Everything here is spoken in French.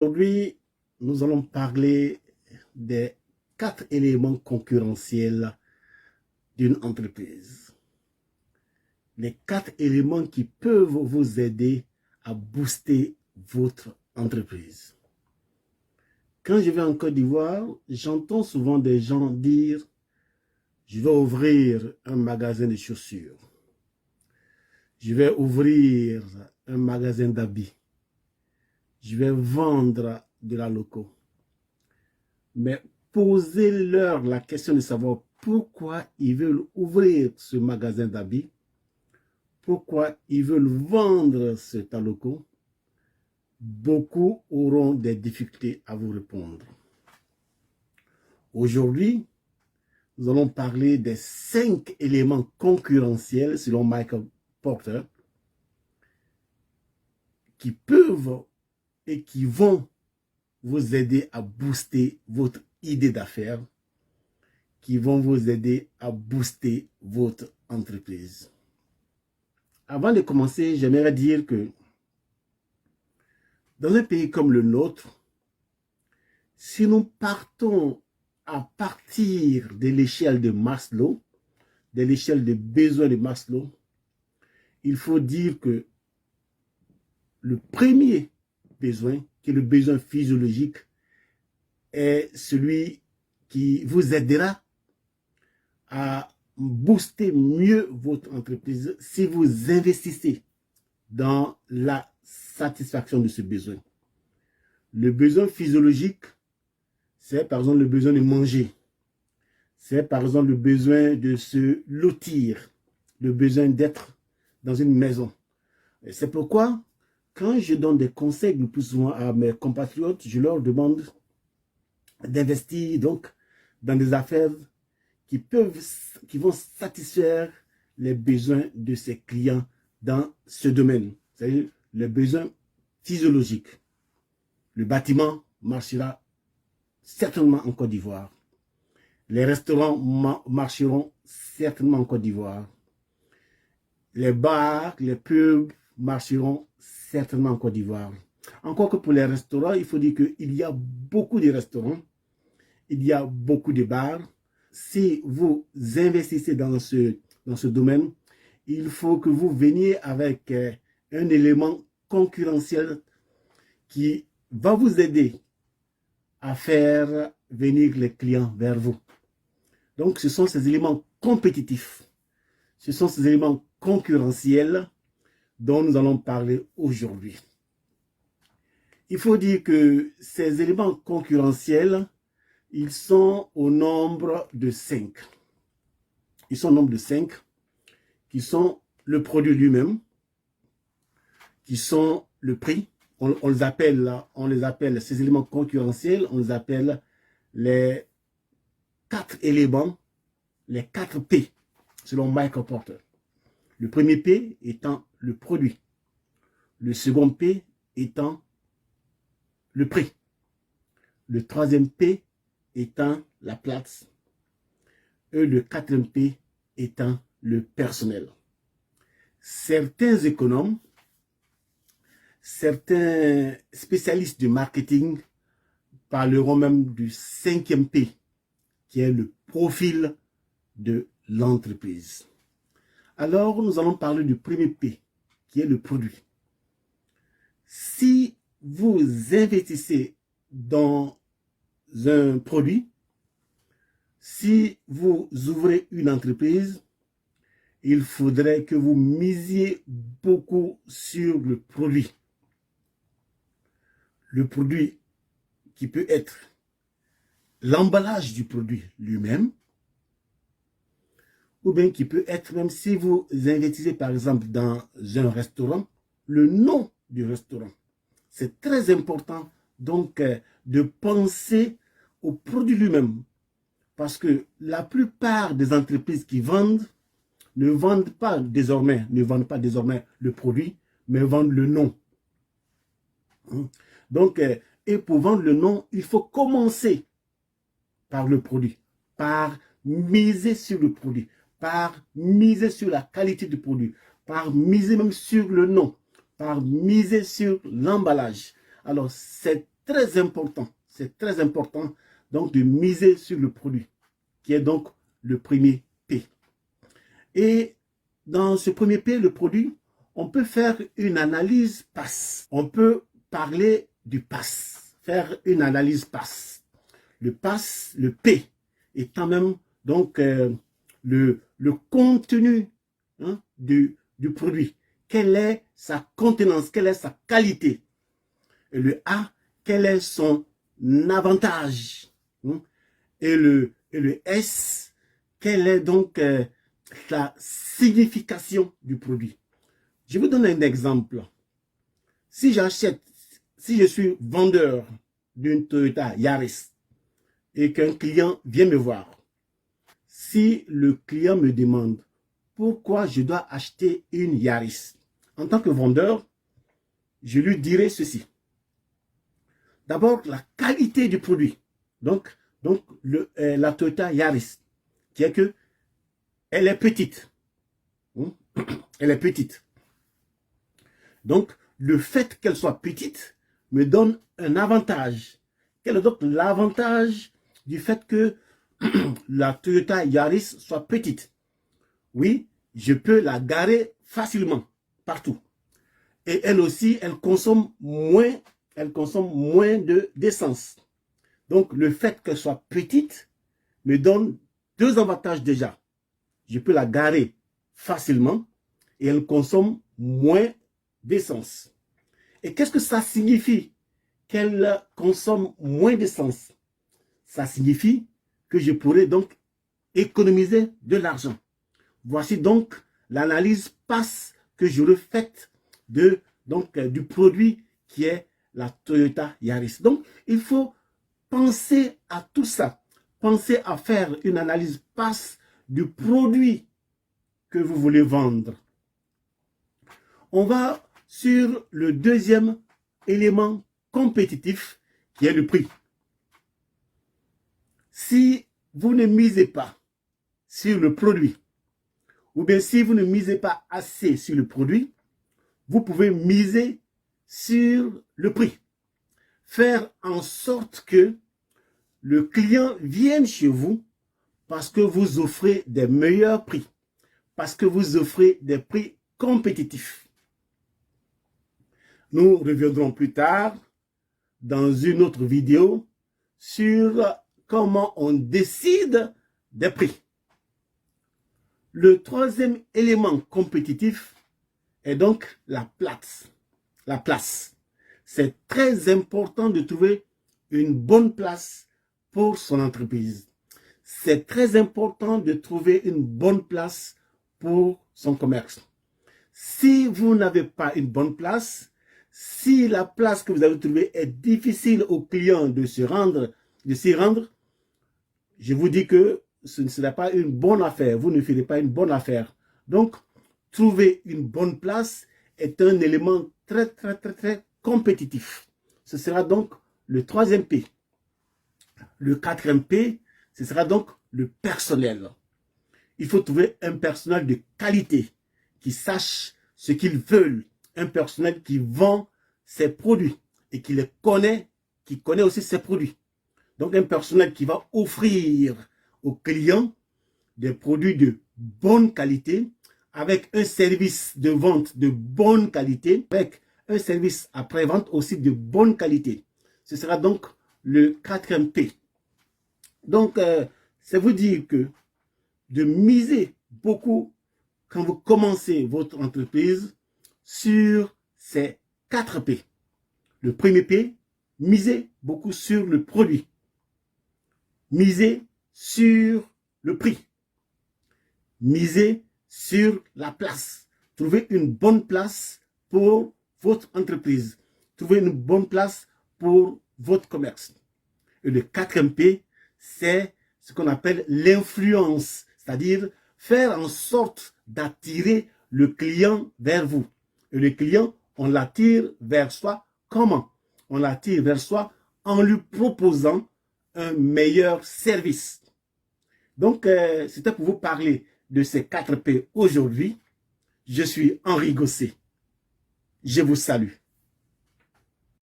Aujourd'hui, nous allons parler des 4 éléments concurrentiels d'une entreprise. Les 4 éléments qui peuvent vous aider à booster votre entreprise. Quand je vais en Côte d'Ivoire, j'entends souvent des gens dire « Je vais ouvrir un magasin de chaussures. Je vais ouvrir un magasin d'habits. Je vais vendre de la loco. » Mais posez-leur la question de savoir pourquoi ils veulent ouvrir ce magasin d'habits, pourquoi ils veulent vendre ce taloco. Beaucoup auront des difficultés à vous répondre. Aujourd'hui, nous allons parler des 5 éléments concurrentiels, selon Michael Porter, qui peuvent et qui vont vous aider à booster votre idée d'affaires, qui vont vous aider à booster votre entreprise. Avant de commencer, j'aimerais dire que dans un pays comme le nôtre, si nous partons à partir de l'échelle de Maslow, de l'échelle des besoins de Maslow, il faut dire que le premier besoin, qui est le besoin physiologique, est celui qui vous aidera à booster mieux votre entreprise si vous investissez dans la satisfaction de ce besoin. Le besoin physiologique, c'est par exemple le besoin de manger. C'est par exemple le besoin de se lotir, le besoin d'être dans une maison. C'est pourquoi, quand je donne des conseils le plus souvent à mes compatriotes, je leur demande d'investir donc dans des affaires qui vont satisfaire les besoins de ses clients dans ce domaine, c'est-à-dire les besoins physiologiques. Le bâtiment marchera certainement en Côte d'Ivoire. Les restaurants marcheront certainement en Côte d'Ivoire. Les bars, les pubs marcheront certainement en Côte d'Ivoire. Encore que pour les restaurants, il faut dire qu'il y a beaucoup de restaurants, il y a beaucoup de bars. Si vous investissez dans ce domaine, il faut que vous veniez avec un élément concurrentiel qui va vous aider à faire venir les clients vers vous. Donc, ce sont ces éléments compétitifs, ce sont ces éléments concurrentiels dont nous allons parler aujourd'hui. Il faut dire que ces éléments concurrentiels, ils sont au nombre de 5. Ils sont au nombre de 5, qui sont le produit lui-même, qui sont le prix. On les appelle ces éléments concurrentiels, on les appelle les 4 éléments, les 4 P, selon Michael Porter. Le premier P étant le produit. Le second P étant le prix. Le troisième P étant la place. Et le quatrième P étant le personnel. Certains économes, certains spécialistes du marketing parleront même du 5e P, qui est le profil de l'entreprise. Alors, nous allons parler du premier P, qui est le produit. Si vous investissez dans un produit, si vous ouvrez une entreprise, il faudrait que vous misiez beaucoup sur le produit. Le produit qui peut être l'emballage du produit lui-même, ou bien qui peut être, même si vous investissez par exemple dans un restaurant, le nom du restaurant. C'est très important donc de penser au produit lui-même, parce que la plupart des entreprises qui vendent ne vendent pas désormais le produit, mais vendent le nom. Donc, et pour vendre le nom, il faut commencer par le produit, par miser sur le produit, par miser sur la qualité du produit, par miser même sur le nom, par miser sur l'emballage. Alors, c'est très important. C'est très important donc de miser sur le produit, qui est donc le premier P. Et dans ce premier P, le produit, on peut faire une analyse PAS. On peut parler du PAS, faire une analyse PAS. Le PAS, le P, étant même donc le contenu du produit. Quelle est sa contenance, quelle est sa qualité. Et le A, quel est son avantage. Et le S, quelle est donc la signification du produit. Je vous donne un exemple. Si je suis vendeur d'une Toyota Yaris et qu'un client vient me voir, si le client me demande pourquoi je dois acheter une Yaris, en tant que vendeur, je lui dirai ceci. D'abord, la qualité du produit. Donc la Toyota Yaris, qui est que elle est petite. Elle est petite. Donc, le fait qu'elle soit petite me donne un avantage. Quel est donc l'avantage du fait que la Toyota Yaris soit petite? Oui, je peux la garer facilement, partout. Et elle aussi, elle consomme moins d'essence. Donc, le fait qu'elle soit petite me donne deux avantages déjà. Je peux la garer facilement et elle consomme moins d'essence. Et qu'est-ce que ça signifie qu'elle consomme moins d'essence? Ça signifie que je pourrais donc économiser de l'argent. Voici donc l'analyse PAS que je refais du produit qui est la Toyota Yaris. Donc, il faut penser à tout ça. Pensez à faire une analyse PAS du produit que vous voulez vendre. On va sur le deuxième élément compétitif qui est le prix. Si vous ne misez pas sur le produit, ou bien si vous ne misez pas assez sur le produit, vous pouvez miser sur le prix. Faire en sorte que le client vienne chez vous parce que vous offrez des meilleurs prix, parce que vous offrez des prix compétitifs. Nous reviendrons plus tard dans une autre vidéo sur comment on décide des prix. Le troisième élément compétitif est donc la place. La place. C'est très important de trouver une bonne place pour son entreprise. C'est très important de trouver une bonne place pour son commerce. Si vous n'avez pas une bonne place, si la place que vous avez trouvée est difficile aux clients de s'y rendre, je vous dis que ce ne sera pas une bonne affaire. Vous ne ferez pas une bonne affaire. Donc, trouver une bonne place est un élément très compétitif. Ce sera donc le troisième P. Le quatrième P, ce sera donc le personnel. Il faut trouver un personnel de qualité qui sache ce qu'ils veulent. Un personnel qui vend ses produits et qui les connaît, qui connaît aussi ses produits. Donc un personnel qui va offrir aux clients des produits de bonne qualité, avec un service de vente de bonne qualité, avec un service après-vente aussi de bonne qualité. Ce sera donc le quatrième P. Donc, c'est vous dire que de miser beaucoup quand vous commencez votre entreprise sur ces 4 P. Le premier P, misez beaucoup sur le produit. Misez sur le prix. Misez sur la place. Trouvez une bonne place pour votre entreprise. Trouvez une bonne place pour votre commerce. Et le quatrième P, c'est ce qu'on appelle l'influence, c'est-à-dire faire en sorte d'attirer le client vers vous. Et le client, on l'attire vers soi comment? On l'attire vers soi en lui proposant un meilleur service. Donc, c'était pour vous parler de ces 4 P aujourd'hui. Je suis Henri Gosset. Je vous salue.